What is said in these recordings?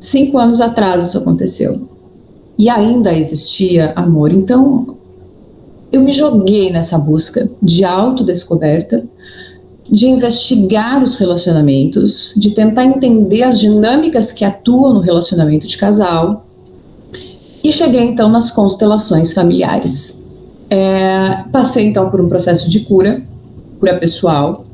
5 anos atrás isso aconteceu. E ainda existia amor. Então, eu me joguei nessa busca de autodescoberta, de investigar os relacionamentos, de tentar entender as dinâmicas que atuam no relacionamento de casal. E cheguei, então, nas constelações familiares. Passei, então, por um processo de cura pessoal,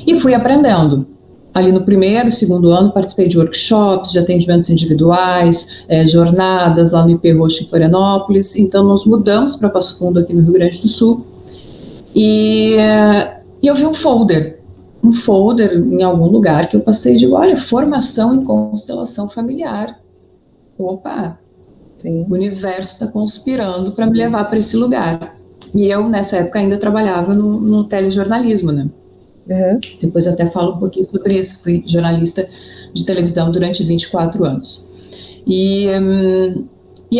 e fui aprendendo. Ali no primeiro, segundo ano, participei de workshops, de atendimentos individuais, jornadas lá no IP Roxo em Florianópolis. Então, nós mudamos para Passo Fundo, aqui no Rio Grande do Sul, e eu vi um folder em algum lugar que eu passei e digo, olha, formação em constelação familiar. Opa, sim. O universo está conspirando para me levar para esse lugar. E eu, nessa época, ainda trabalhava no telejornalismo, né? Uhum. Depois até falo um pouquinho sobre isso. Fui jornalista de televisão durante 24 anos. E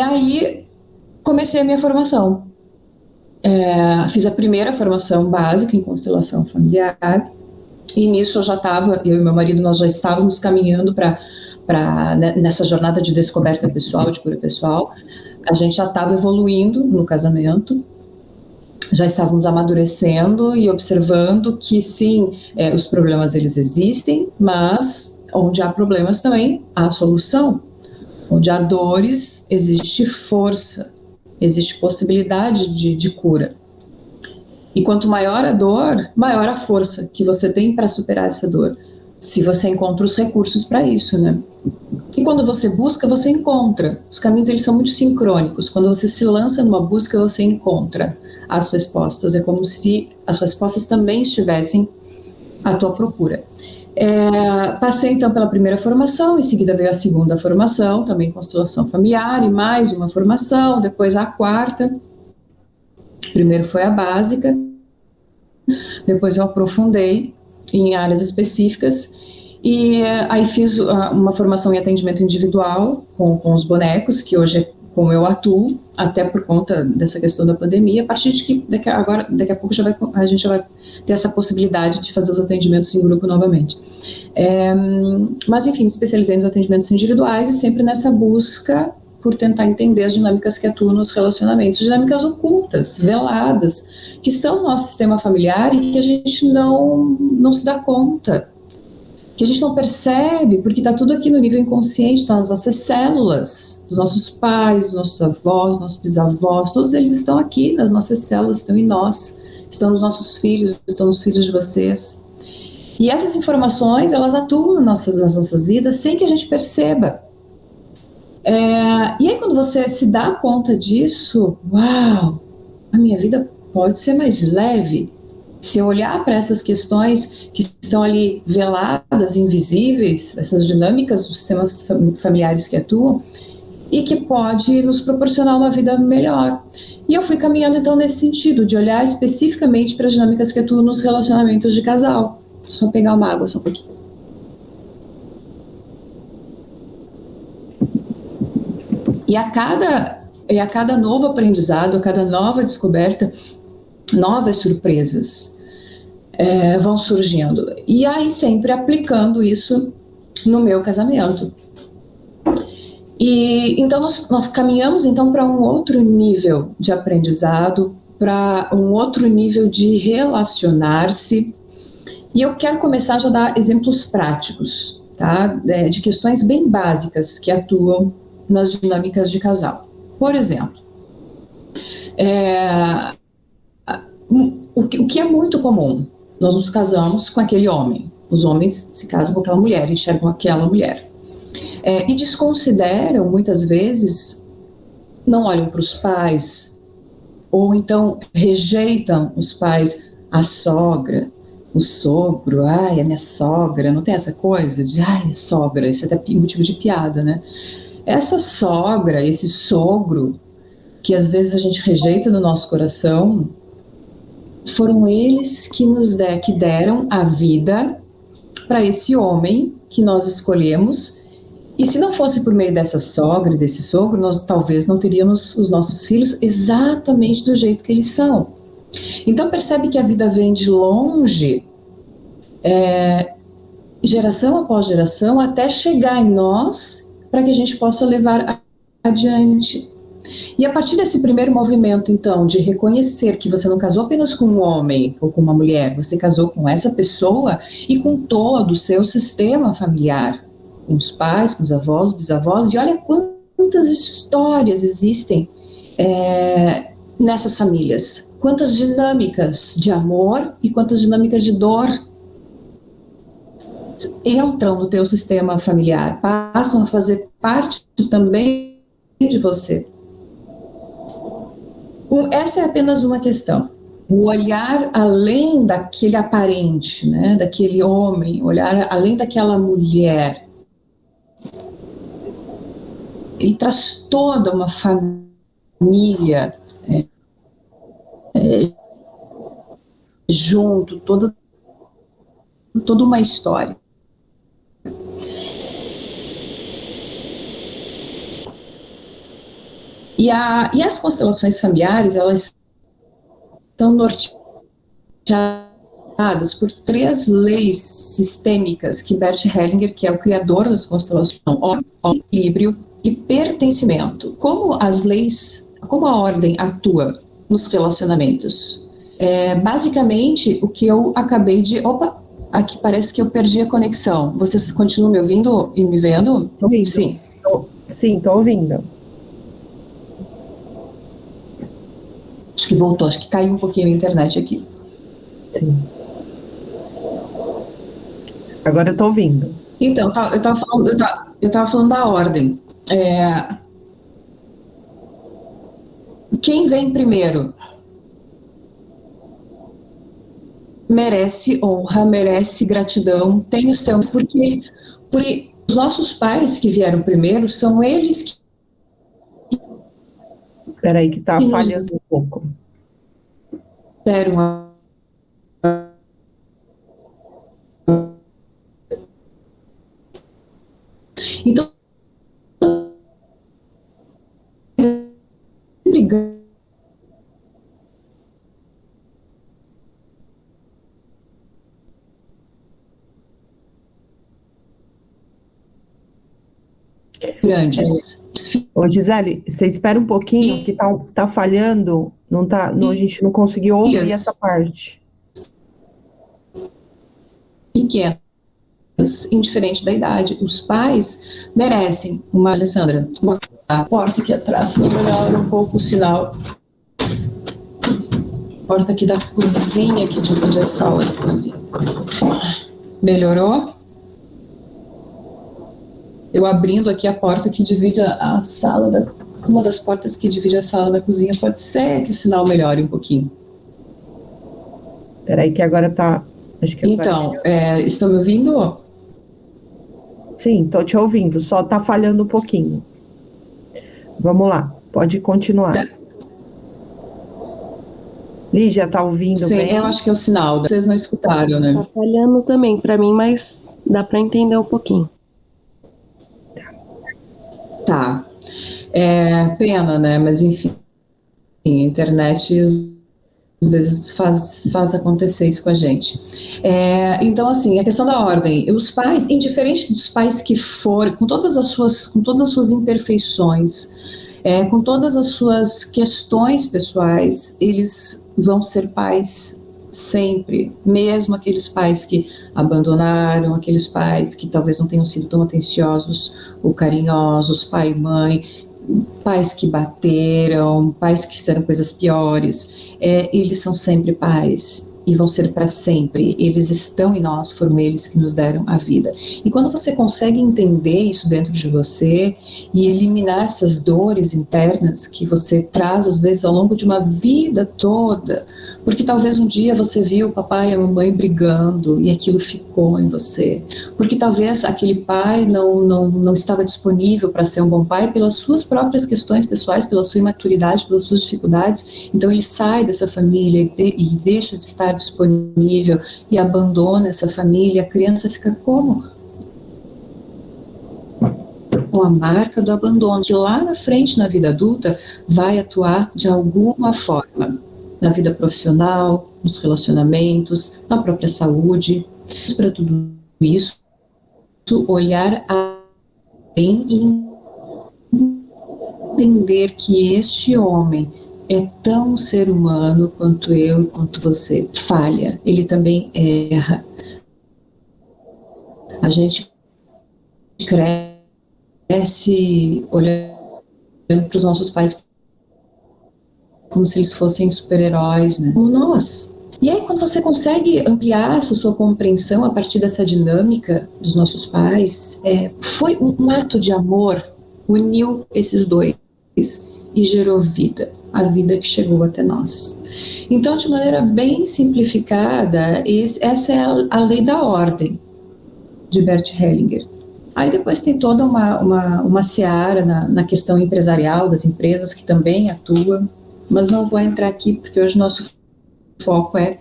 aí, comecei a minha formação. Fiz a primeira formação básica em constelação familiar. E nisso eu e meu marido, nós já estávamos caminhando nessa jornada de descoberta pessoal, de cura pessoal. A gente já estava evoluindo no casamento. Já estávamos amadurecendo e observando que sim, os problemas eles existem, mas onde há problemas também há solução. Onde há dores, existe força, existe possibilidade de cura. E quanto maior a dor, maior a força que você tem para superar essa dor. Se você encontra os recursos para isso, né? E quando você busca, você encontra. Os caminhos eles são muito sincrônicos. Quando você se lança numa busca, você encontra as respostas. É como se as respostas também estivessem à tua procura. Passei então pela primeira formação, em seguida veio a segunda formação, também constelação familiar, e mais uma formação, depois a quarta. Primeiro foi a básica, depois eu aprofundei em áreas específicas, e aí fiz uma formação em atendimento individual com os bonecos, que hoje é como eu atuo, até por conta dessa questão da pandemia, a partir de que daqui a pouco a gente já vai ter essa possibilidade de fazer os atendimentos em grupo novamente. Mas enfim, me especializei nos atendimentos individuais e sempre nessa busca por tentar entender as dinâmicas que atuam nos relacionamentos, dinâmicas ocultas, veladas, que estão no nosso sistema familiar e que a gente não se dá conta, que a gente não percebe, porque está tudo aqui no nível inconsciente, está nas nossas células, dos nossos pais, dos nossos avós, nossos bisavós, todos eles estão aqui nas nossas células, estão em nós, estão nos nossos filhos, estão nos filhos de vocês. E essas informações, elas atuam nas nossas vidas sem que a gente perceba. E aí quando você se dá conta disso, uau, a minha vida pode ser mais leve. Se eu olhar para essas questões que estão ali veladas, invisíveis, essas dinâmicas dos sistemas familiares que atuam, e que pode nos proporcionar uma vida melhor. E eu fui caminhando então nesse sentido, de olhar especificamente para as dinâmicas que atuam nos relacionamentos de casal. Só pegar uma água, só um pouquinho. E a cada novo aprendizado, a cada nova descoberta, novas surpresas vão surgindo. E aí sempre aplicando isso no meu casamento. E então nós caminhamos então para um outro nível de aprendizado, para um outro nível de relacionar-se. E eu quero começar já a dar exemplos práticos, tá? De questões bem básicas que atuam nas dinâmicas de casal. Por exemplo, o que é muito comum, nós nos casamos com aquele homem, os homens se casam com aquela mulher, enxergam aquela mulher, e desconsideram, muitas vezes, não olham para os pais, ou então rejeitam os pais, a sogra, o sogro, ai, a minha sogra, não tem essa coisa de, ai, sogra, isso é até motivo de piada, né? Essa sogra, esse sogro, que às vezes a gente rejeita no nosso coração, foram eles que deram a vida para esse homem que nós escolhemos. E se não fosse por meio dessa sogra e desse sogro, nós talvez não teríamos os nossos filhos exatamente do jeito que eles são. Então percebe que a vida vem de longe geração após geração, até chegar em nós, para que a gente possa levar adiante. E a partir desse primeiro movimento, então, de reconhecer que você não casou apenas com um homem ou com uma mulher, você casou com essa pessoa e com todo o seu sistema familiar, com os pais, com os avós, bisavós, e olha quantas histórias existem nessas famílias, quantas dinâmicas de amor e quantas dinâmicas de dor entram no teu sistema familiar, passam a fazer parte também de você. Essa é apenas uma questão. O olhar além daquele aparente, né, daquele homem, olhar além daquela mulher, ele traz toda uma família junto, toda uma história. E as constelações familiares, elas são norteadas por 3 leis sistêmicas que Bert Hellinger, que é o criador das constelações, ordem, equilíbrio e pertencimento. Como a ordem atua nos relacionamentos? Basicamente, o que eu acabei de... Opa, aqui parece que eu perdi a conexão. Vocês continuam me ouvindo e me vendo? Tô ouvindo. Sim. Sim, tô ouvindo. Acho que voltou, acho que caiu um pouquinho a internet aqui. Sim. Agora eu tô ouvindo. Então, eu tava falando da ordem. Quem vem primeiro merece honra, merece gratidão, tem o seu... Porque os nossos pais que vieram primeiro são eles que... Espera aí que tá falhando um pouco. Deram Então, brigando. Grandes. Ô, Gisele, você espera um pouquinho, que tá falhando, a gente não conseguiu ouvir essa parte. Pequenas, indiferente da idade. Os pais merecem uma... Alessandra, a porta aqui atrás, se não melhora um pouco o sinal. Porta aqui da cozinha, que divide a sala da cozinha. Melhorou? Eu abrindo aqui a porta que divide a sala uma das portas que divide a sala da cozinha, pode ser que o sinal melhore um pouquinho. Espera aí que agora tá... Acho que então, estão me ouvindo? Sim, tô te ouvindo, só tá falhando um pouquinho. Vamos lá, pode continuar. Lígia, tá ouvindo? Sim, bem? eu acho que é o sinal. Vocês não escutaram, né? Tá falhando também para mim, mas dá para entender um pouquinho. Tá. Pena, né? Mas enfim, a internet às vezes faz acontecer isso com a gente. Então, assim, a questão da ordem. Os pais, indiferente dos pais que forem, com todas as suas imperfeições, com todas as suas questões pessoais, eles vão ser pais sempre, mesmo aqueles pais que abandonaram, aqueles pais que talvez não tenham sido tão atenciosos ou carinhosos, pai e mãe, pais que bateram, pais que fizeram coisas piores, eles são sempre pais e vão ser para sempre. Eles estão em nós, foram eles que nos deram a vida. E quando você consegue entender isso dentro de você e eliminar essas dores internas que você traz às vezes ao longo de uma vida toda, porque talvez um dia você viu o papai e a mamãe brigando e aquilo ficou em você, porque talvez aquele pai não estava disponível para ser um bom pai pelas suas próprias questões pessoais, pela sua imaturidade, pelas suas dificuldades, então ele sai dessa família e deixa de estar disponível e abandona essa família. A criança fica como? Com a marca do abandono, que lá na frente, na vida adulta, vai atuar de alguma forma, na vida profissional, nos relacionamentos, na própria saúde. Para tudo isso, olhar além e entender que este homem é tão ser humano quanto eu, quanto você. Falha, ele também erra. A gente cresce olhando para os nossos pais como se eles fossem super-heróis, né? Como nós. E aí, quando você consegue ampliar essa sua compreensão a partir dessa dinâmica dos nossos pais, foi um ato de amor, uniu esses dois e gerou vida, a vida que chegou até nós. Então, de maneira bem simplificada, essa é a lei da ordem de Bert Hellinger. Aí depois tem toda uma seara na questão empresarial das empresas que também atua, mas não vou entrar aqui porque hoje nosso foco é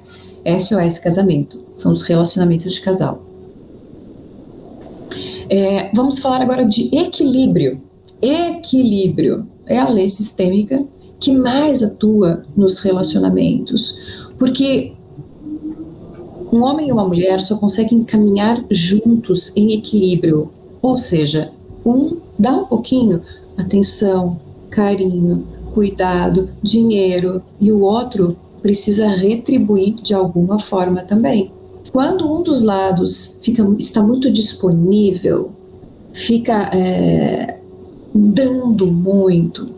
SOS Casamento, são os relacionamentos de casal. Vamos falar agora de equilíbrio. Equilíbrio é a lei sistêmica que mais atua nos relacionamentos, porque um homem e uma mulher só conseguem caminhar juntos em equilíbrio, ou seja, um dá um pouquinho atenção, carinho, cuidado, dinheiro, e o outro precisa retribuir de alguma forma também. Quando um dos lados está muito disponível, fica dando muito,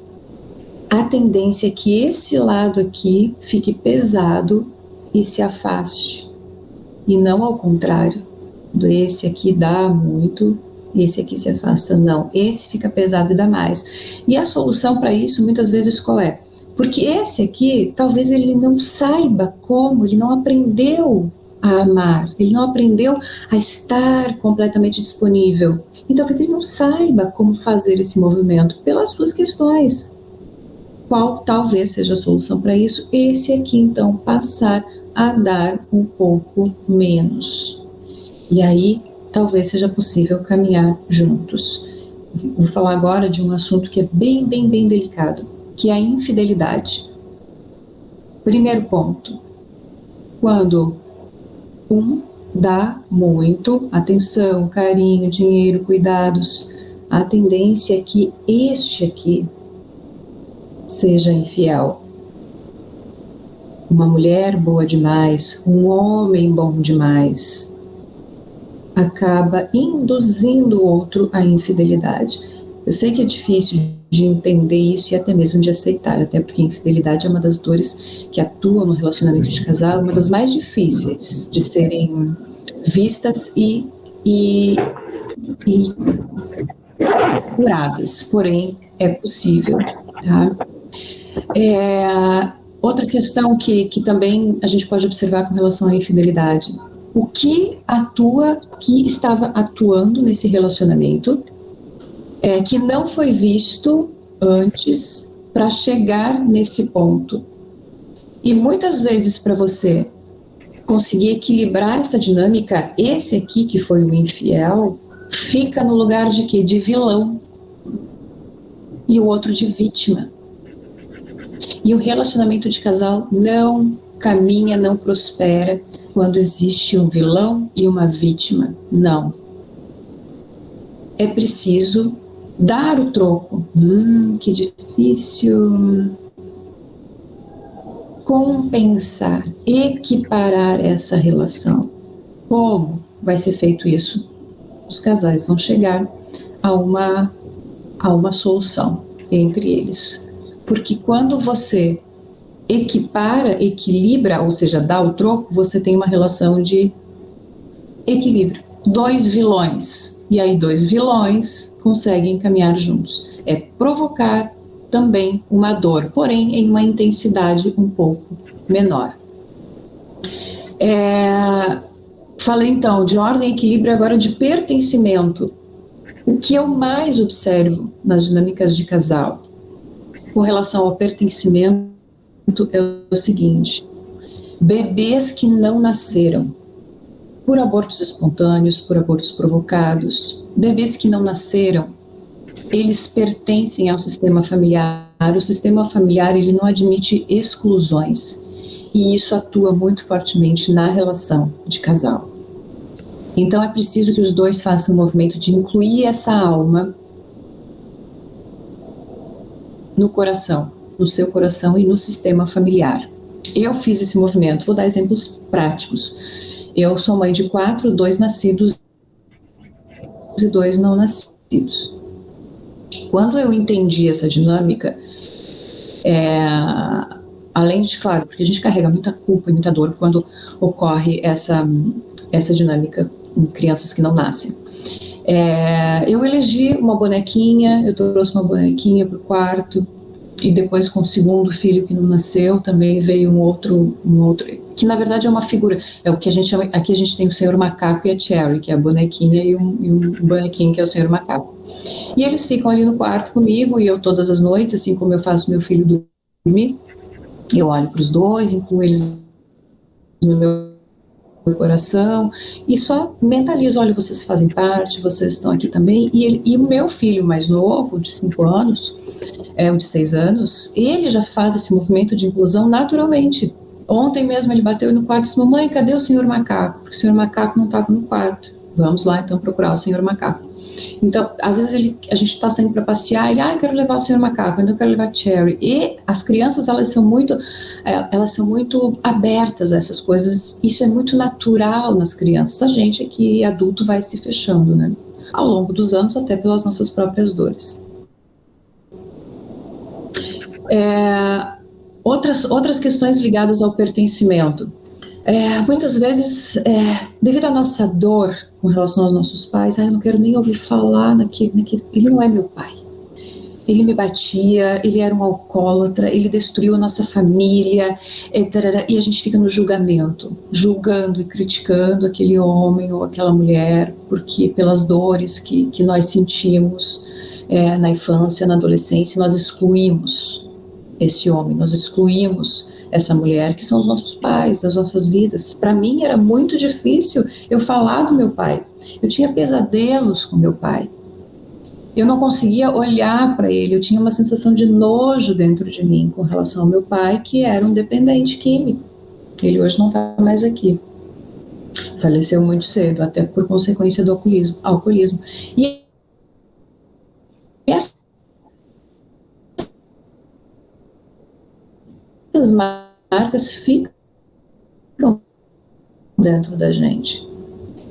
a tendência é que esse lado aqui fique pesado e se afaste. E não ao contrário, esse aqui dá muito, esse aqui se afasta. Não, esse fica pesado e dá mais. E a solução para isso, muitas vezes, qual é? Porque esse aqui, talvez ele não saiba como, ele não aprendeu a amar, ele não aprendeu a estar completamente disponível. E talvez ele não saiba como fazer esse movimento pelas suas questões. Qual talvez seja a solução para isso? Esse aqui, então, passar a dar um pouco menos. E aí, talvez seja possível caminhar juntos. Vou falar agora de um assunto que é bem delicado, que é a infidelidade. Primeiro ponto, quando um dá muito atenção, carinho, dinheiro, cuidados, a tendência é que este aqui seja infiel. Uma mulher boa demais, um homem bom demais, acaba induzindo o outro à infidelidade. Eu sei que é difícil de entender isso e até mesmo de aceitar, até porque a infidelidade é uma das dores que atuam no relacionamento de casal, uma das mais difíceis de serem vistas e curadas, porém é possível, tá? Outra questão que também a gente pode observar com relação à infidelidade, o que estava atuando nesse relacionamento que não foi visto antes para chegar nesse ponto. E muitas vezes, para você conseguir equilibrar essa dinâmica, esse aqui que foi o infiel fica no lugar de quê? De vilão, e o outro de vítima. E o relacionamento de casal não caminha, não prospera quando existe um vilão e uma vítima. Não. É preciso dar o troco. Que difícil. Compensar, equiparar essa relação. Como vai ser feito isso? Os casais vão chegar a uma solução entre eles. Porque quando você equilibra, ou seja, dá o troco, você tem uma relação de equilíbrio. Dois vilões, e aí dois vilões conseguem caminhar juntos. É provocar também uma dor, porém em uma intensidade um pouco menor. Falei então de ordem e equilíbrio, agora de pertencimento. O que eu mais observo nas dinâmicas de casal com relação ao pertencimento é o seguinte: bebês que não nasceram por abortos espontâneos, por abortos provocados, bebês que não nasceram, eles pertencem ao sistema familiar. O sistema familiar, ele não admite exclusões, e isso atua muito fortemente na relação de casal. Então é preciso que os dois façam o movimento de incluir essa alma no coração, no seu coração e no sistema familiar. Eu fiz esse movimento, vou dar exemplos práticos. Eu sou mãe de 4, 2 nascidos e 2 não nascidos. Quando eu entendi essa dinâmica, além de, claro, porque a gente carrega muita culpa e muita dor quando ocorre essa dinâmica em crianças que não nascem. Eu elegi uma bonequinha, eu trouxe uma bonequinha para o quarto, e depois com o segundo filho que não nasceu, também veio um outro, que na verdade é uma figura, é o que a gente chama, aqui a gente tem o Senhor Macaco e a Cherry, que é a bonequinha, e um bonequinho que é o Senhor Macaco. E eles ficam ali no quarto comigo, e eu todas as noites, assim como eu faço meu filho dormir, eu olho para os dois, incluo eles no meu coração, e só mentalizo, olha, vocês fazem parte, vocês estão aqui também, e o meu filho mais novo, de 5 anos, o de 6 anos, ele já faz esse movimento de inclusão naturalmente. Ontem mesmo ele bateu no quarto e disse, mamãe, cadê o Senhor Macaco? Porque o Senhor Macaco não estava no quarto. Vamos lá então procurar o Senhor Macaco. Então, às vezes a gente está saindo para passear, ele, eu quero levar o Senhor Macaco, então eu quero levar a Cherry. E as crianças, elas são muito abertas a essas coisas, isso é muito natural nas crianças. A gente aqui, adulto, vai se fechando, né? Ao longo dos anos, até pelas nossas próprias dores. Outras questões ligadas ao pertencimento. Muitas vezes, devido à nossa dor com relação aos nossos pais, eu não quero nem ouvir falar naquele, ele não é meu pai. Ele me batia, ele era um alcoólatra, ele destruiu a nossa família, e a gente fica no julgamento, julgando e criticando aquele homem ou aquela mulher, porque pelas dores que nós sentimos na infância, na adolescência, nós excluímos esse homem, nós excluímos essa mulher, que são os nossos pais, das nossas vidas. Para mim era muito difícil eu falar do meu pai. Eu tinha pesadelos com meu pai. Eu não conseguia olhar para ele, eu tinha uma sensação de nojo dentro de mim com relação ao meu pai, que era um dependente químico. Ele hoje não está mais aqui. Faleceu muito cedo, até por consequência do alcoolismo. E essas marcas ficam dentro da gente.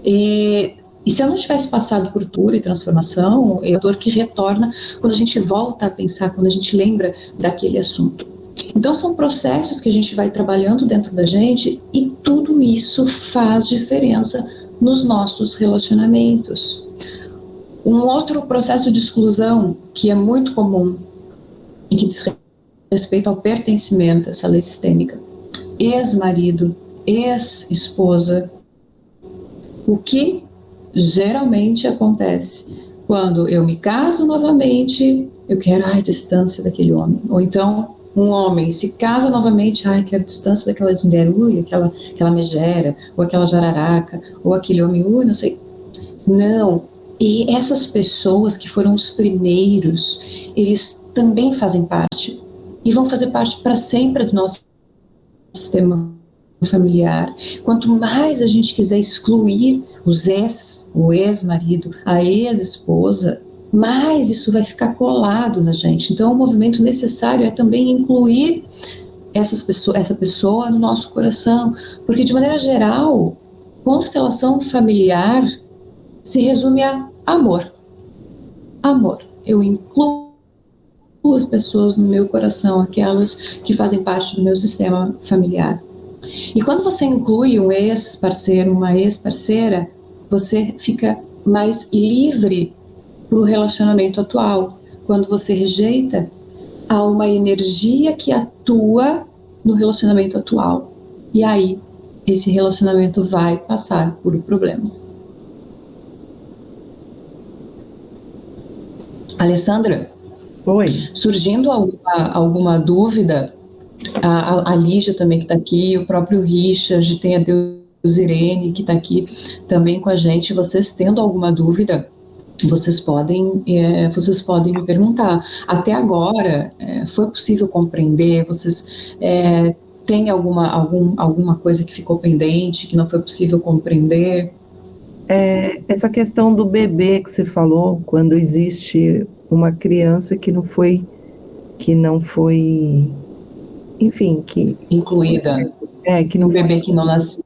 E se eu não tivesse passado por cura e transformação, é a dor que retorna quando a gente volta a pensar, quando a gente lembra daquele assunto. Então são processos que a gente vai trabalhando dentro da gente, e tudo isso faz diferença nos nossos relacionamentos. Um outro processo de exclusão que é muito comum e que diz respeito ao pertencimento, essa lei sistêmica: ex-marido, ex-esposa. O que geralmente acontece quando eu me caso novamente, eu quero a distância daquele homem. Ou então um homem se casa novamente, quero distância daquelas mulheres, aquela megera, ou aquela jararaca, ou aquele homem, não sei. Não. E essas pessoas que foram os primeiros, eles também fazem parte, e vão fazer parte para sempre do nosso sistema familiar. Quanto mais a gente quiser excluir o ex-marido, a ex-esposa, mais isso vai ficar colado na gente. Então, o movimento necessário é também incluir essa pessoa no nosso coração, porque, de maneira geral, constelação familiar se resume a amor. Amor. Eu incluo as pessoas no meu coração, aquelas que fazem parte do meu sistema familiar. E quando você inclui um ex-parceiro, uma ex-parceira, você fica mais livre para o relacionamento atual. Quando você rejeita, há uma energia que atua no relacionamento atual. E aí, esse relacionamento vai passar por problemas. Alessandra? Oi. Surgindo alguma dúvida, a Lígia também que está aqui, o próprio Richard, tem a Deusirene que está aqui também com a gente. Vocês tendo alguma dúvida, vocês podem me perguntar. Até agora, foi possível compreender? Vocês têm alguma coisa que ficou pendente, que não foi possível compreender? Essa questão do bebê que você falou, quando existe uma criança que não foi, enfim, Incluída. que não Um foi bebê que não nasceu.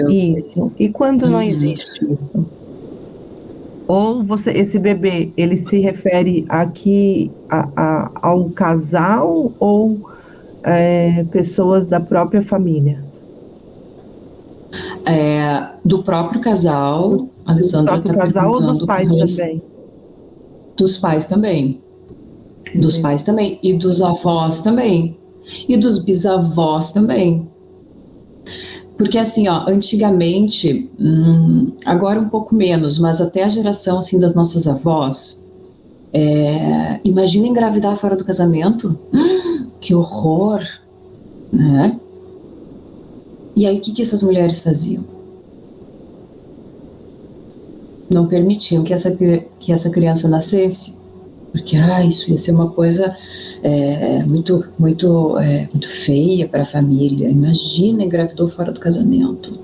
isso. E quando não Uhum. existe isso? Ou esse bebê, ele se refere aqui ao casal ou pessoas da própria família? Do próprio casal, a Alessandra está Casal ou dos perguntando pais também? dos pais também. Dos pais também. E dos avós também. E dos bisavós também. Porque assim, ó, antigamente, agora um pouco menos, mas até a geração assim das nossas avós, imagina engravidar fora do casamento, que horror, né? E aí o que essas mulheres faziam? Não permitiam que essa criança nascesse, porque isso ia ser uma coisa muito feia para a família. Imagina, engravidou fora do casamento.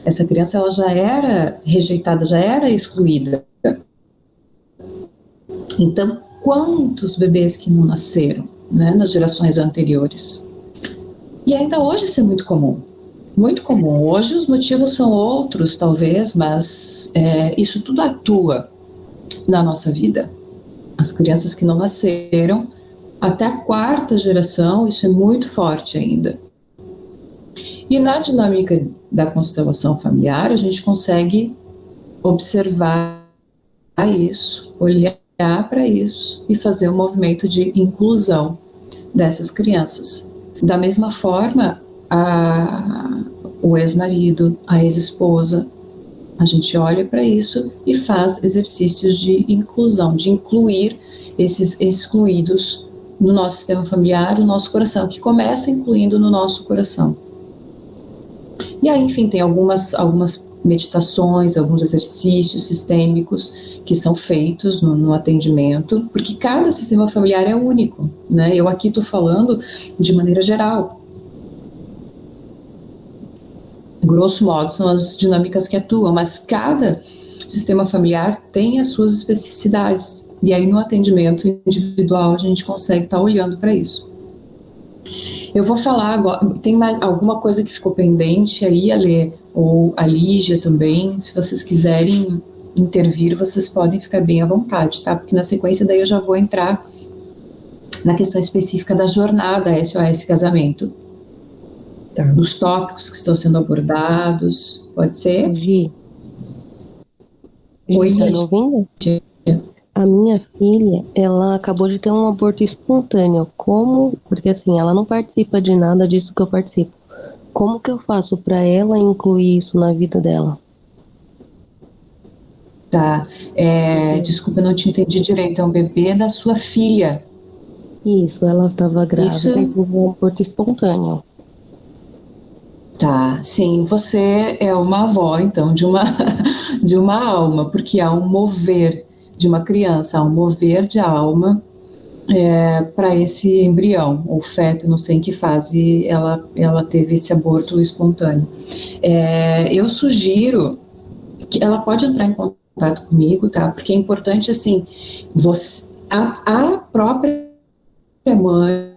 Essa criança ela já era rejeitada, já era excluída. Então, quantos bebês que não nasceram, né, nas gerações anteriores? E ainda hoje isso é muito comum. Muito comum. Hoje os motivos são outros, talvez, mas isso tudo atua na nossa vida. As crianças que não nasceram, até a quarta geração, isso é muito forte ainda. E na dinâmica da constelação familiar, a gente consegue observar isso, olhar para isso e fazer um movimento de inclusão dessas crianças. Da mesma forma, o ex-marido, a ex-esposa, a gente olha para isso e faz exercícios de inclusão, de incluir esses excluídos no nosso sistema familiar, no nosso coração, que começa incluindo no nosso coração. E aí, enfim, tem algumas meditações, alguns exercícios sistêmicos que são feitos no atendimento, porque cada sistema familiar é único, né? Eu aqui estou falando de maneira geral. Grosso modo, são as dinâmicas que atuam, mas cada sistema familiar tem as suas especificidades. E aí, no atendimento individual, a gente consegue estar olhando para isso. Eu vou falar agora, tem mais alguma coisa que ficou pendente aí, Alê, ou a Lígia também, se vocês quiserem intervir, vocês podem ficar bem à vontade, tá? Porque na sequência daí eu já vou entrar na questão específica da jornada SOS Casamento. Tá. Os tópicos que estão sendo abordados, pode ser? Gi, Oi, tá me Lígia. ouvindo? A minha filha, ela acabou de ter um aborto espontâneo. Como? Porque assim, ela não participa de nada disso que eu participo. Como que eu faço para ela incluir isso na vida dela? Tá. Desculpa, eu não te entendi direito. É um bebê da sua filha. Isso, ela estava grávida e teve um aborto espontâneo. Tá, sim, você é uma avó, então, de uma alma, porque há um mover de uma criança, há um mover de alma para esse embrião, ou feto, não sei em que fase ela teve esse aborto espontâneo. Eu sugiro que ela pode entrar em contato comigo, tá? Porque é importante, assim, a própria mãe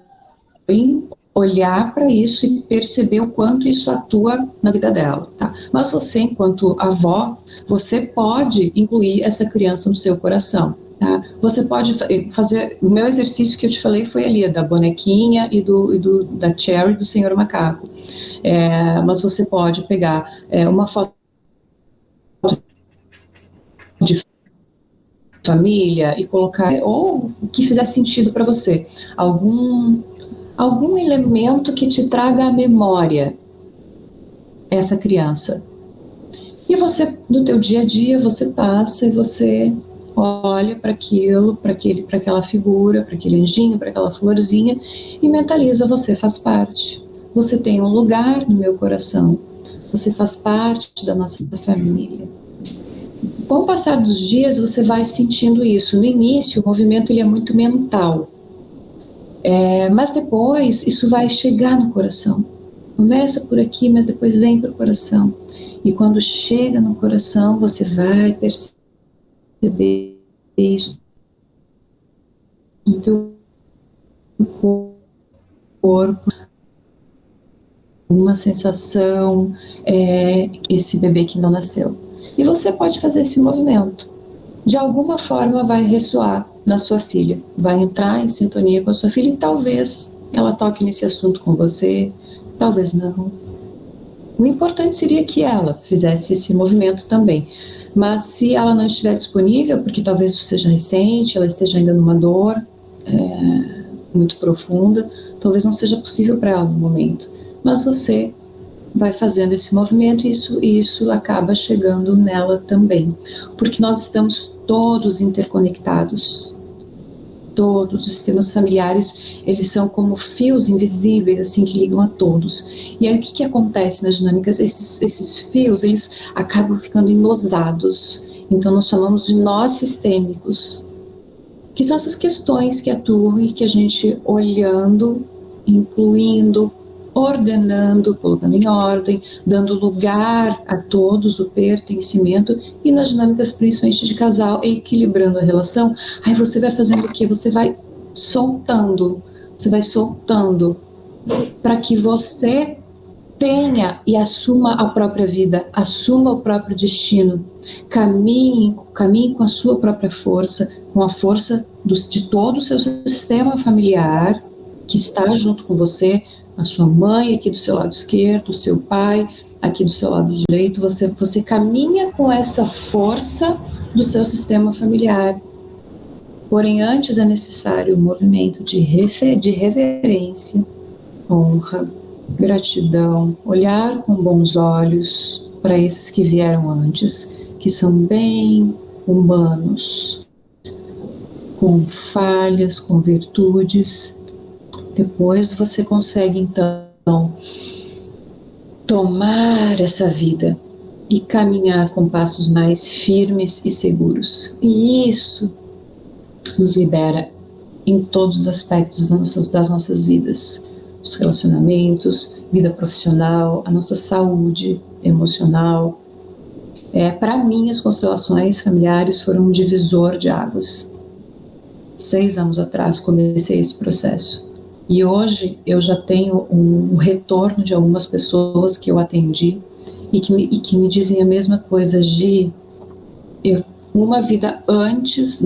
olhar para isso e perceber o quanto isso atua na vida dela, tá? Mas você, enquanto avó, você pode incluir essa criança no seu coração, tá? Você pode fazer, o meu exercício que eu te falei foi ali, da bonequinha e da Cherry, do Senhor Macaco. Mas você pode pegar uma foto de família e colocar, ou o que fizer sentido para você, algum elemento que te traga à memória essa criança. E você, no teu dia a dia, você passa e você olha para aquilo, para aquela figura, para aquele anjinho, para aquela florzinha e mentaliza: você faz parte. Você tem um lugar no meu coração. Você faz parte da nossa família. Com o passar dos dias, você vai sentindo isso. No início, o movimento ele é muito mental. Mas depois isso vai chegar no coração. Começa por aqui, mas depois vem para o coração. E quando chega no coração, você vai perceber isso no teu corpo, uma sensação, esse bebê que não nasceu. E você pode fazer esse movimento. De alguma forma vai ressoar na sua filha, vai entrar em sintonia com a sua filha e talvez ela toque nesse assunto com você, talvez não. O importante seria que ela fizesse esse movimento também. Mas se ela não estiver disponível, porque talvez isso seja recente, ela esteja ainda numa dor muito profunda, talvez não seja possível para ela no momento. Mas você vai fazendo esse movimento e isso acaba chegando nela também. Porque nós estamos todos interconectados. Todos os sistemas familiares, eles são como fios invisíveis, assim, que ligam a todos. E aí o que acontece nas dinâmicas? Esses fios, eles acabam ficando enosados. Então nós chamamos de nós sistêmicos, que são essas questões que atuam e que a gente olhando, incluindo, ordenando, colocando em ordem, dando lugar a todos, o pertencimento, e nas dinâmicas principalmente de casal, equilibrando a relação. Aí você vai fazendo o quê? Você vai soltando para que você tenha e assuma a própria vida, assuma o próprio destino, caminhe com a sua própria força, com a força de todo o seu sistema familiar que está junto com você, a sua mãe aqui do seu lado esquerdo, o seu pai aqui do seu lado direito. Você caminha com essa força do seu sistema familiar. Porém, antes é necessário um movimento de reverência, honra, gratidão, olhar com bons olhos para esses que vieram antes, que são bem humanos, com falhas, com virtudes. Depois você consegue, então, tomar essa vida e caminhar com passos mais firmes e seguros. E isso nos libera em todos os aspectos das nossas vidas. Os relacionamentos, vida profissional, a nossa saúde emocional. Para mim, as constelações familiares foram um divisor de águas. 6 anos atrás comecei esse processo. E hoje eu já tenho um retorno de algumas pessoas que eu atendi e que me dizem a mesma coisa, uma vida antes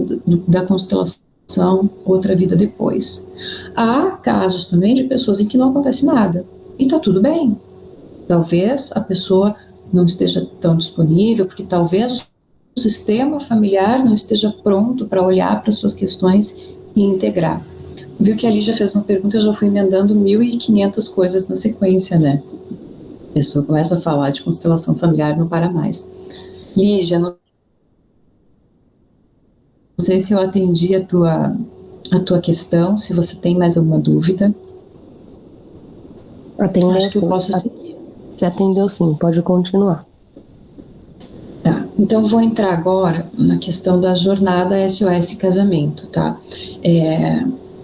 da constelação, outra vida depois. Há casos também de pessoas em que não acontece nada e está tudo bem. Talvez a pessoa não esteja tão disponível, porque talvez o sistema familiar não esteja pronto para olhar para suas questões e integrar. Viu que a Lígia fez uma pergunta, eu já fui emendando 1.500 coisas na sequência, né? A pessoa começa a falar de constelação familiar e não para mais. Lígia, não sei se eu atendi a tua questão, se você tem mais alguma dúvida. Atendeu, acho que eu sim. posso seguir. Você atendeu sim, pode continuar. Tá, então eu vou entrar agora na questão da jornada SOS Casamento, tá?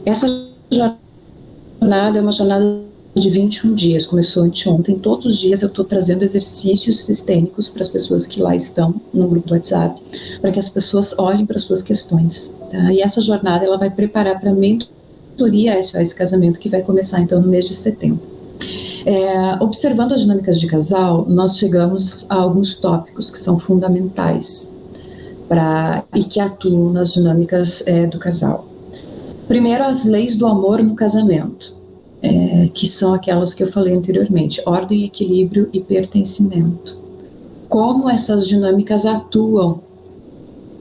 Essa jornada é uma jornada de 21 dias, começou anteontem. Todos os dias eu estou trazendo exercícios sistêmicos para as pessoas que lá estão no grupo do WhatsApp, para que as pessoas olhem para suas questões, tá? E essa jornada ela vai preparar para a mentoria SOS Casamento, que vai começar então no mês de setembro. Observando as dinâmicas de casal, nós chegamos a alguns tópicos que são fundamentais e que atuam nas dinâmicas do casal. Primeiro, as leis do amor no casamento, que são aquelas que eu falei anteriormente: ordem, equilíbrio e pertencimento. Como essas dinâmicas atuam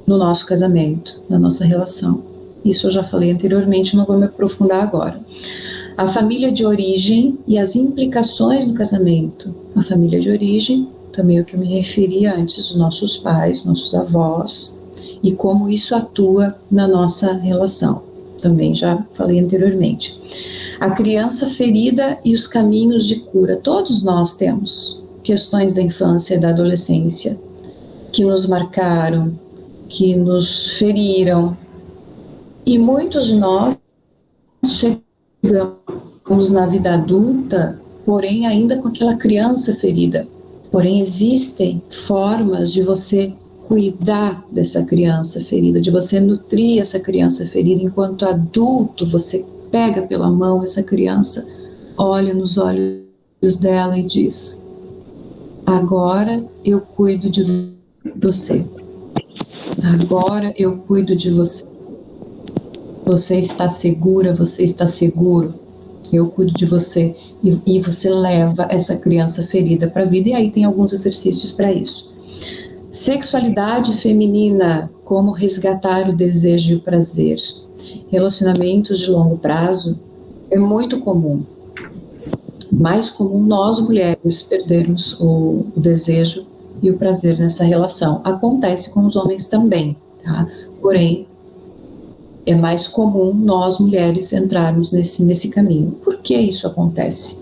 no nosso casamento, na nossa relação. Isso eu já falei anteriormente, não vou me aprofundar agora. A família de origem e as implicações no casamento. A família de origem, também o que eu me referi antes, os nossos pais, nossos avós, e como isso atua na nossa relação. Também já falei anteriormente. A criança ferida e os caminhos de cura. Todos nós temos questões da infância e da adolescência que nos marcaram, que nos feriram. E muitos de nós chegamos na vida adulta, porém ainda com aquela criança ferida. Porém, existem formas de você cuidar dessa criança ferida, de você nutrir essa criança ferida. Enquanto adulto, você pega pela mão essa criança, olha nos olhos dela e diz: agora eu cuido de você. Agora eu cuido de você. Você está segura, você está seguro. Eu cuido de você. E você leva essa criança ferida para a vida. E aí tem alguns exercícios para isso. Sexualidade feminina, como resgatar o desejo e o prazer. Relacionamentos de longo prazo é muito comum. Mais comum nós mulheres perdermos o desejo e o prazer nessa relação. Acontece com os homens também, tá? Porém, é mais comum nós mulheres entrarmos nesse caminho. Por que isso acontece?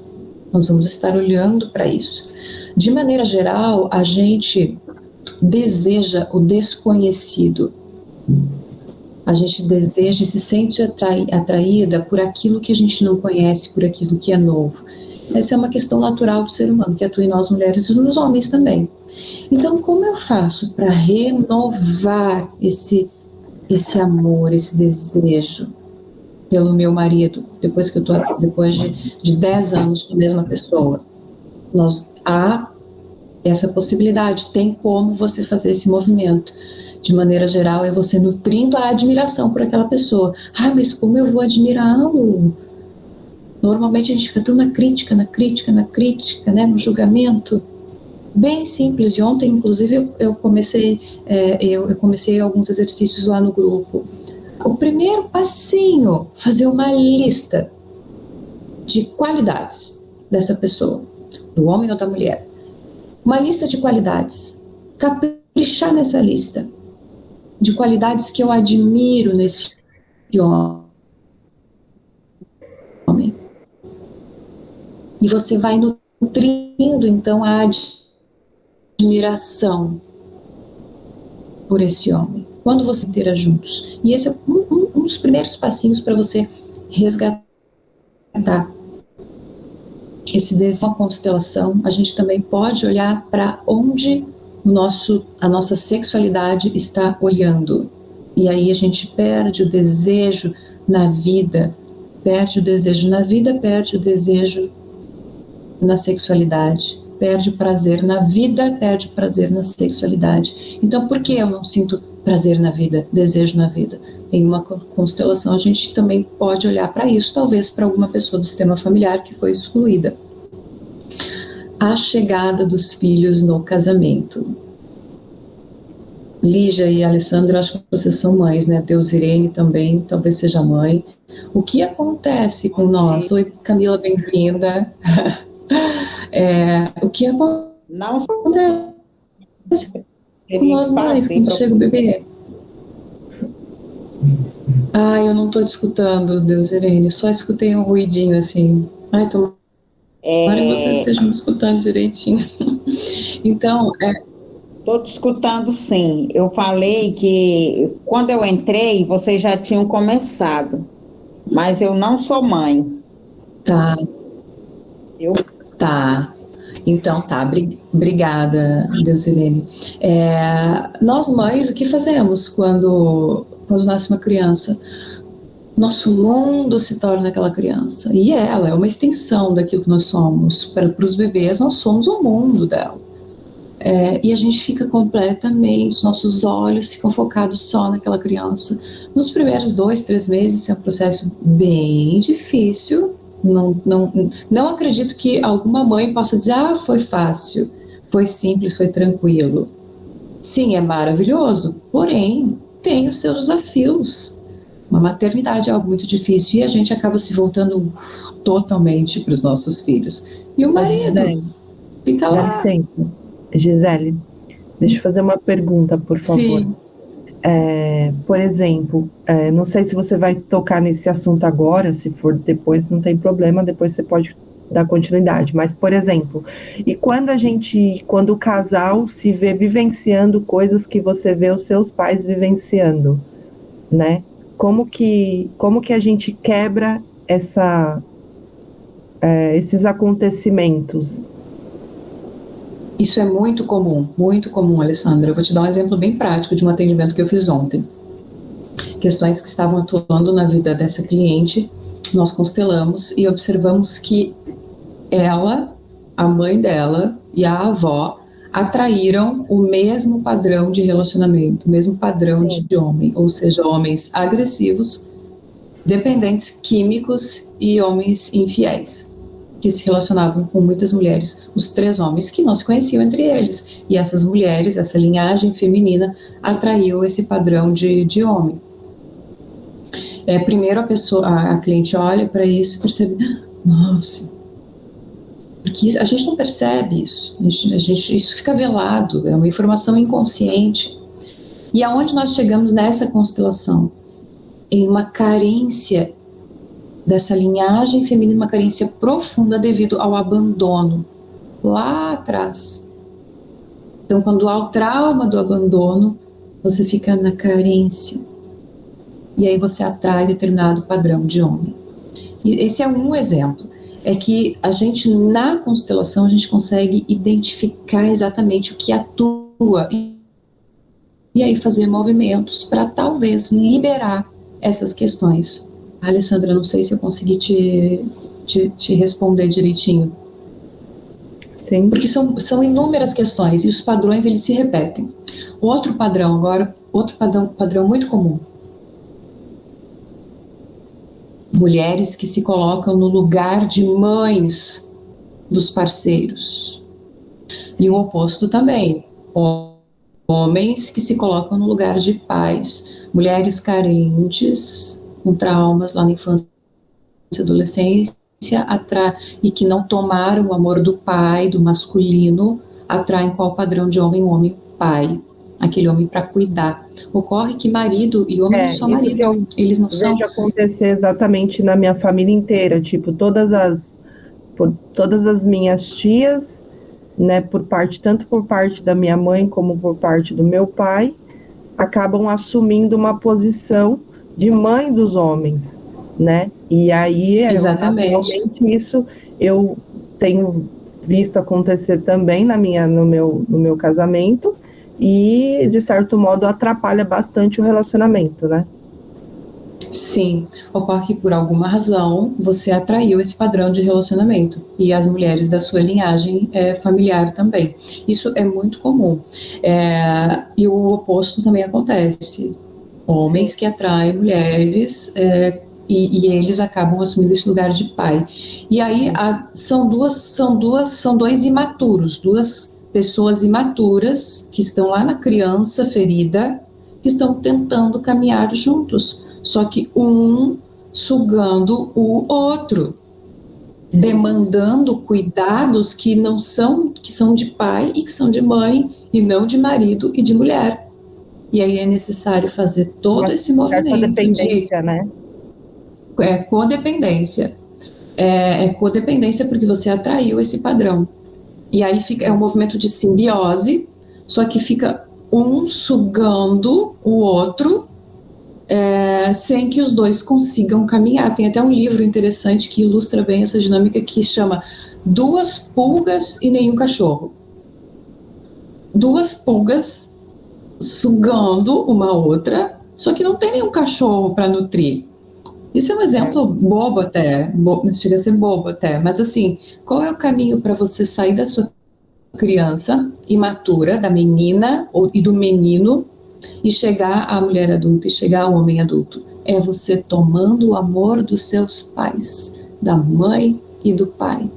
Nós vamos estar olhando para isso. De maneira geral, a gente deseja o desconhecido. A gente deseja e se sente atraída por aquilo que a gente não conhece, por aquilo que é novo. Essa é uma questão natural do ser humano, que atua em nós mulheres e nos homens também. Então, como eu faço para renovar esse amor, esse desejo pelo meu marido, depois de 10 anos com a mesma pessoa? Há essa possibilidade, tem como você fazer esse movimento. De maneira geral, é você nutrindo a admiração por aquela pessoa. Ah, mas como eu vou admirá-lo? Normalmente a gente fica tão na crítica, né, no julgamento. Bem simples. E ontem, inclusive, eu comecei alguns exercícios lá no grupo. O primeiro passinho, fazer uma lista de qualidades dessa pessoa, do homem ou da mulher. Uma lista de qualidades. Caprichar nessa lista de qualidades que eu admiro nesse homem. E você vai nutrindo, então, a admiração por esse homem. Quando você inteira juntos. E esse é um dos primeiros passinhos para você resgatar esse desejo. Uma constelação, a gente também pode olhar para onde a nossa sexualidade está olhando. E aí a gente perde o desejo na vida, perde o desejo na sexualidade, perde o prazer na vida, perde o prazer na sexualidade. Então, por que eu não sinto prazer na vida, desejo na vida? Em uma constelação, a gente também pode olhar para isso, talvez para alguma pessoa do sistema familiar que foi excluída. A chegada dos filhos no casamento. Lígia e Alessandra, acho que vocês são mães, né? Deusirene também, talvez seja mãe. O que acontece com nós? Oi, Camila, bem-vinda. O que acontece com nós mães quando chega o bebê? Eu não estou te escutando, Deusirene, só escutei um ruidinho assim. Tomara que vocês estejam me escutando direitinho. Então, Estou te escutando, sim. Eu falei que quando eu entrei, vocês já tinham começado, mas eu não sou mãe. Tá. Tá. Então, tá. Obrigada, Deusirene. Nós mães, o que fazemos quando nasce uma criança? Nosso mundo se torna aquela criança. E ela é uma extensão daquilo que nós somos. Para os bebês, nós somos o mundo dela. E a gente fica completamente, os nossos olhos ficam focados só naquela criança. Nos primeiros 2, 3 meses é um processo bem difícil. Não acredito que alguma mãe possa dizer, foi fácil, foi simples, foi tranquilo. Sim, é maravilhoso, porém tem os seus desafios. Uma maternidade é algo muito difícil e a gente acaba se voltando totalmente para os nossos filhos. E o marido fica lá. Dá licença. Gisele, deixa eu fazer uma pergunta, por favor. Sim. Por exemplo, não sei se você vai tocar nesse assunto agora, se for depois, não tem problema, depois você pode dar continuidade. Mas, por exemplo, e quando o casal se vê vivenciando coisas que você vê os seus pais vivenciando, né? Como que a gente quebra esses acontecimentos? Isso é muito comum, Alessandra. Eu vou te dar um exemplo bem prático de um atendimento que eu fiz ontem. Questões que estavam atuando na vida dessa cliente, nós constelamos e observamos que ela, a mãe dela e a avó atraíram o mesmo padrão de relacionamento, o mesmo padrão de homem, ou seja, homens agressivos, dependentes químicos e homens infiéis, que se relacionavam com muitas mulheres, os 3 homens que não se conheciam entre eles, e essas mulheres, essa linhagem feminina atraiu esse padrão de homem. Primeiro a cliente olha para isso e percebe, nossa, porque a gente não percebe isso, isso fica velado, é uma informação inconsciente. E aonde nós chegamos nessa constelação? Em uma carência dessa linhagem feminina, uma carência profunda devido ao abandono lá atrás. Então, quando há o trauma do abandono, você fica na carência. E aí você atrai determinado padrão de homem. E esse é um exemplo. É que a gente, na constelação, a gente consegue identificar exatamente o que atua e aí fazer movimentos para talvez liberar essas questões. Alessandra, não sei se eu consegui te responder direitinho. Sim. Porque são inúmeras questões e os padrões eles se repetem. Outro padrão muito comum. Mulheres que se colocam no lugar de mães dos parceiros. E o oposto também. Homens que se colocam no lugar de pais. Mulheres carentes, com traumas lá na infância e adolescência, e que não tomaram o amor do pai, do masculino, atraem qual padrão de homem? O homem pai. Aquele homem para cuidar. Ocorre que marido e homem é só marido, eles não são... Vejo acontecer exatamente na minha família inteira, tipo, todas as minhas tias, né, tanto por parte da minha mãe como por parte do meu pai, acabam assumindo uma posição de mãe dos homens, né, e aí realmente isso eu tenho visto acontecer também no meu casamento, e, de certo modo, atrapalha bastante o relacionamento, né? Sim, ocorre que por alguma razão você atraiu esse padrão de relacionamento e as mulheres da sua linhagem familiar também. Isso é muito comum. E o oposto também acontece. Homens que atraem mulheres e eles acabam assumindo esse lugar de pai. E aí são dois imaturos, duas pessoas imaturas que estão lá na criança ferida, que estão tentando caminhar juntos, só que um sugando o outro, demandando cuidados que são de pai e que são de mãe, e não de marido e de mulher. E aí é necessário fazer todo esse movimento dependência, né? Codependência. É codependência porque você atraiu esse padrão. E aí é um movimento de simbiose, só que fica um sugando o outro, sem que os dois consigam caminhar. Tem até um livro interessante que ilustra bem essa dinâmica, que chama Duas Pulgas e Nenhum Cachorro. 2 pulgas sugando uma outra, só que não tem nenhum cachorro para nutrir. Isso é um exemplo bobo até, chega a ser bobo até, mas assim, qual é o caminho para você sair da sua criança imatura, da menina e do menino, e chegar à mulher adulta e chegar ao homem adulto? É você tomando o amor dos seus pais, da mãe e do pai.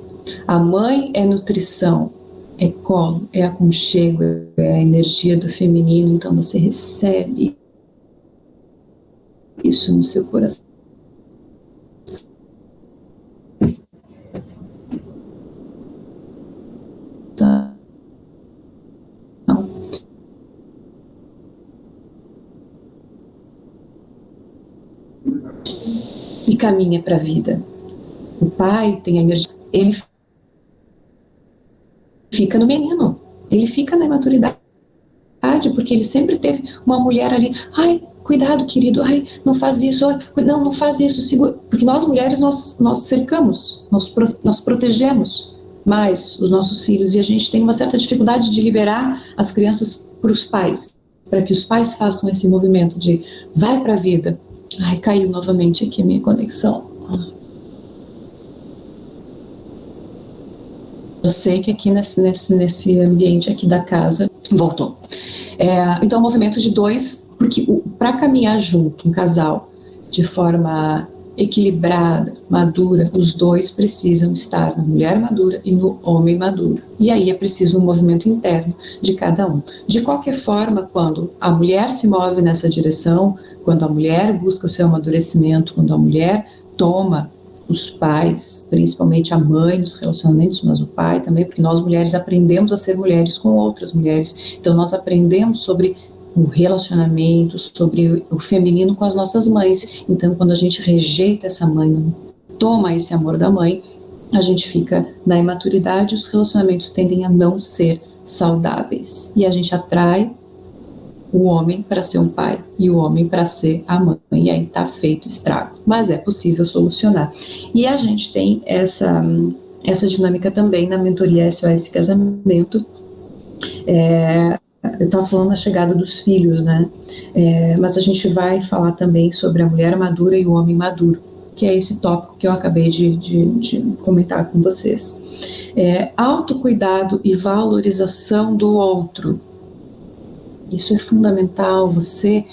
A mãe é nutrição, é colo, é aconchego, é a energia do feminino, então você recebe isso no seu coração. E caminha para a vida. O pai tem a energia, ele fica no menino, ele fica na imaturidade, porque ele sempre teve uma mulher ali, ai, cuidado querido, ai, não faz isso, não faz isso, segura. Porque nós mulheres, nós cercamos, nós protegemos, mais os nossos filhos, e a gente tem uma certa dificuldade de liberar as crianças para os pais, para que os pais façam esse movimento de vai para a vida. Ai, caiu novamente aqui a minha conexão. Eu sei que aqui nesse ambiente aqui da casa voltou. Então, o movimento de dois, porque para caminhar junto, um casal, de forma equilibrada, madura, os dois precisam estar na mulher madura e no homem maduro. E aí é preciso um movimento interno de cada um. De qualquer forma, quando a mulher se move nessa direção, quando a mulher busca o seu amadurecimento, quando a mulher toma os pais, principalmente a mãe nos relacionamentos, mas o pai também, porque nós mulheres aprendemos a ser mulheres com outras mulheres, então nós aprendemos sobre o relacionamento, sobre o feminino com as nossas mães. Então, quando a gente rejeita essa mãe, não toma esse amor da mãe, a gente fica na imaturidade, os relacionamentos tendem a não ser saudáveis. E a gente atrai o homem para ser um pai e o homem para ser a mãe. E aí está feito estrago. Mas é possível solucionar. E a gente tem essa dinâmica também na mentoria SOS Casamento. Eu estava falando da chegada dos filhos, né? Mas a gente vai falar também sobre a mulher madura e o homem maduro, que é esse tópico que eu acabei de comentar com vocês. Autocuidado e valorização do outro. Isso é fundamental, você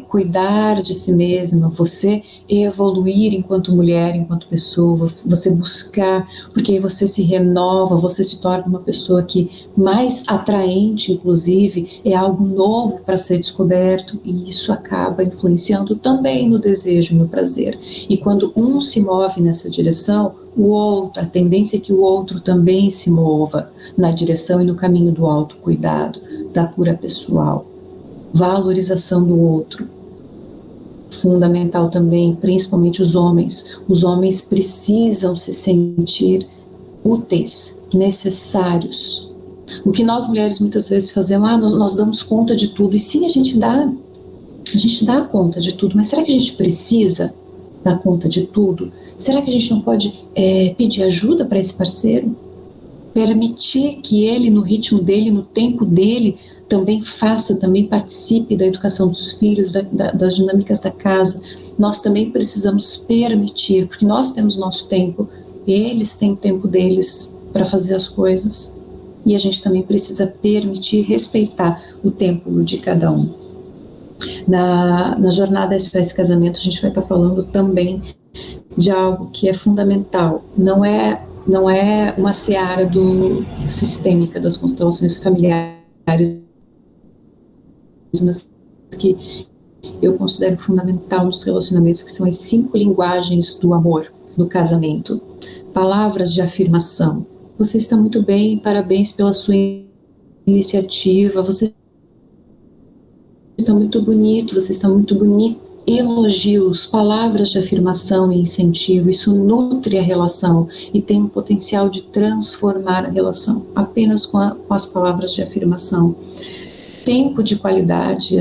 cuidar de si mesma, você evoluir enquanto mulher, enquanto pessoa, você buscar, porque aí você se renova, você se torna uma pessoa que mais atraente, inclusive, é algo novo para ser descoberto, e isso acaba influenciando também no desejo, no prazer. E quando um se move nessa direção, o outro, a tendência é que o outro também se mova na direção e no caminho do autocuidado, da cura pessoal. Valorização do outro, fundamental também, principalmente os homens. Os homens precisam se sentir úteis, necessários. O que nós mulheres muitas vezes fazemos, nós damos conta de tudo, e sim, a gente dá conta de tudo, mas será que a gente precisa dar conta de tudo? Será que a gente não pode pedir ajuda para esse parceiro? Permitir que ele, no ritmo dele, no tempo dele, também participe da educação dos filhos, das dinâmicas da casa. Nós também precisamos permitir, porque nós temos nosso tempo, eles têm o tempo deles para fazer as coisas, e a gente também precisa permitir, respeitar o tempo de cada um. Na jornada SOS Casamento, a gente vai estar falando também de algo que é fundamental, não é uma seara sistêmica das constelações familiares, mas que eu considero fundamental nos relacionamentos, que são as 5 linguagens do amor no casamento. Palavras de afirmação. Você está muito bem, parabéns pela sua iniciativa, você está muito bonito, você está muito bonito. Elogios, palavras de afirmação e incentivo, isso nutre a relação e tem um potencial de transformar a relação, apenas com as palavras de afirmação. Tempo de qualidade, a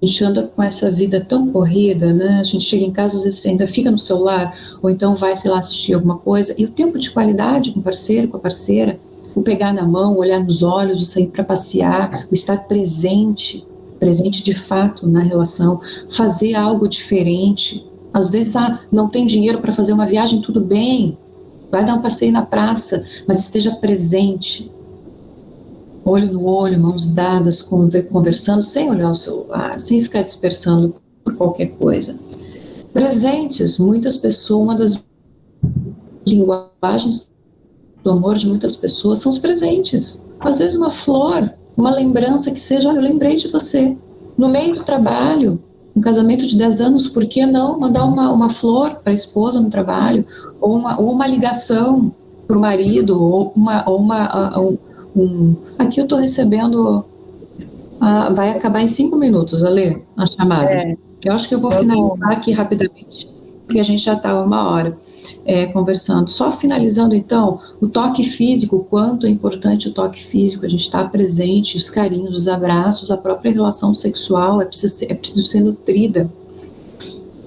gente anda com essa vida tão corrida, né? A gente chega em casa, às vezes ainda fica no celular, ou então vai, sei lá, assistir alguma coisa, e o tempo de qualidade com o parceiro, com a parceira, o pegar na mão, olhar nos olhos, o sair para passear, o estar presente de fato na relação, fazer algo diferente. Às vezes, não tem dinheiro para fazer uma viagem, tudo bem, vai dar um passeio na praça, mas esteja presente, olho no olho, mãos dadas, conversando, sem olhar o celular, sem ficar dispersando por qualquer coisa. Presentes, muitas pessoas, uma das linguagens do amor de muitas pessoas são os presentes. Às vezes uma flor, uma lembrança que seja, olha, eu lembrei de você. No meio do trabalho, um casamento de 10 anos, por que não mandar uma flor para a esposa no trabalho, ou uma ligação para o marido, ou aqui eu estou recebendo, vai acabar em 5 minutos, Ale, a chamada. Eu acho que eu vou finalizar aqui rapidamente, porque a gente já está 1 hora conversando. Só finalizando então, o toque físico, quanto é importante o toque físico, a gente está presente, os carinhos, os abraços, a própria relação sexual é preciso ser nutrida.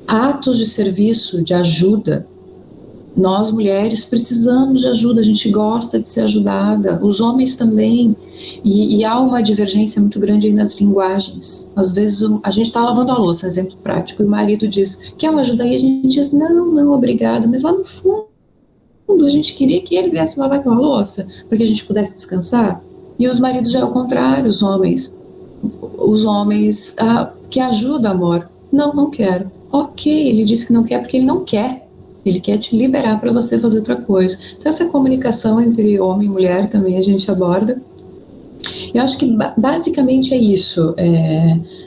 Atos de serviço, de ajuda, Nós, mulheres, precisamos de ajuda, a gente gosta de ser ajudada, os homens também, e há uma divergência muito grande aí nas linguagens. Às vezes a gente está lavando a louça, exemplo prático, e o marido diz, quer uma ajuda? E a gente diz, não, não, obrigado, mas lá no fundo a gente queria que ele viesse lavar aquela louça, para que a gente pudesse descansar. E os maridos já é o contrário, os homens que ajudam, amor, não, não quero. Ok, ele disse que não quer porque ele não quer. Ele quer te liberar para você fazer outra coisa. Então, essa comunicação entre homem e mulher também a gente aborda. Eu acho que basicamente é isso,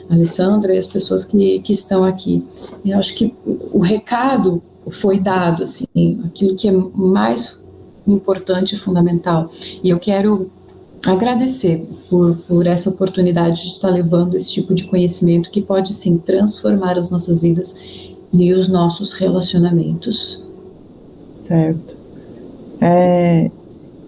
Alessandra e as pessoas que estão aqui. Eu acho que o recado foi dado, assim, aquilo que é mais importante e fundamental. E eu quero agradecer por essa oportunidade de estar levando esse tipo de conhecimento que pode, sim, transformar as nossas vidas e os nossos relacionamentos. Certo.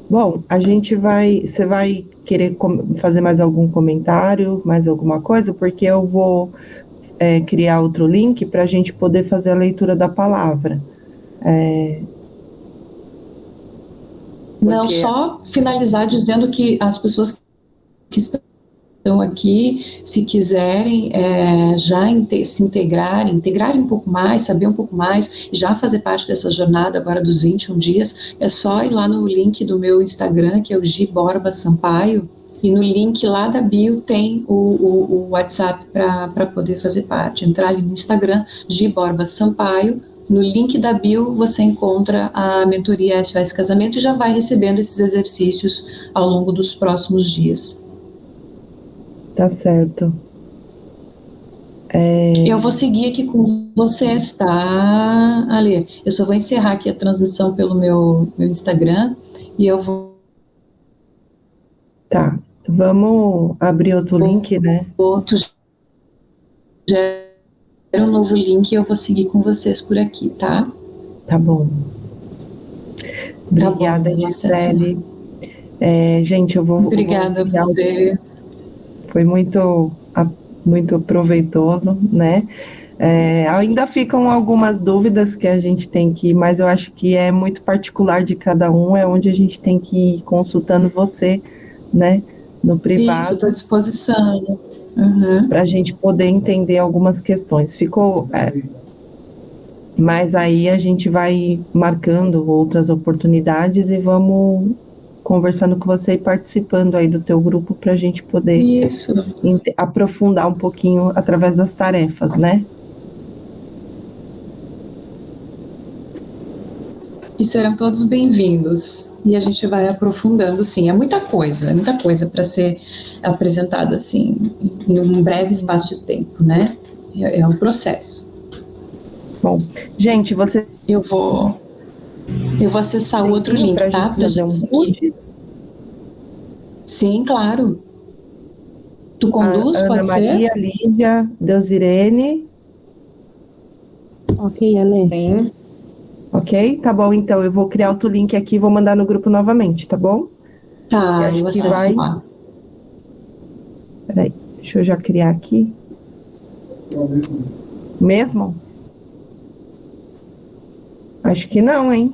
Bom, você vai querer fazer mais algum comentário, mais alguma coisa? Porque eu vou criar outro link para a gente poder fazer a leitura da palavra. Não, só finalizar dizendo que as pessoas que estão aqui, se quiserem já se integrarem um pouco mais, saber um pouco mais, já fazer parte dessa jornada agora dos 21 dias, é só ir lá no link do meu Instagram, que é o Gi Borba Sampaio, e no link lá da bio tem o WhatsApp para poder fazer parte. Entrar ali no Instagram, Gi Borba Sampaio, no link da bio você encontra a mentoria SOS Casamento e já vai recebendo esses exercícios ao longo dos próximos dias. Tá certo. Eu vou seguir aqui com vocês, tá, Ale? Eu só vou encerrar aqui a transmissão pelo meu Instagram e eu vou... Tá, vamos abrir outro link, né? Tu gera um novo link e eu vou seguir com vocês por aqui, tá? Tá bom. Obrigada, Gisele. Gente, eu vou... Obrigada a vocês. Foi muito proveitoso, né? Ainda ficam algumas dúvidas que a gente tem que, mas eu acho que é muito particular de cada um, é onde a gente tem que ir consultando você, né? No privado. Isso, estou à disposição. Para a gente poder entender algumas questões. Mas aí a gente vai marcando outras oportunidades e vamos conversando com você e participando aí do teu grupo para a gente poder aprofundar um pouquinho através das tarefas, né? E serão todos bem-vindos. E a gente vai aprofundando, sim. É muita coisa para ser apresentada assim, em um breve espaço de tempo, né? É um processo. Bom, gente, Eu vou acessar o outro link, tá? Pra gente seguir. Sim, claro. Tu conduz, Ana pode Maria, ser? Lídia, Deusirene. Ok, Ale. Sim. Ok? Tá bom, então eu vou criar outro link aqui e vou mandar no grupo novamente, tá bom? Tá, eu acesso lá. Peraí, deixa eu já criar aqui. Mesmo? Acho que não, hein?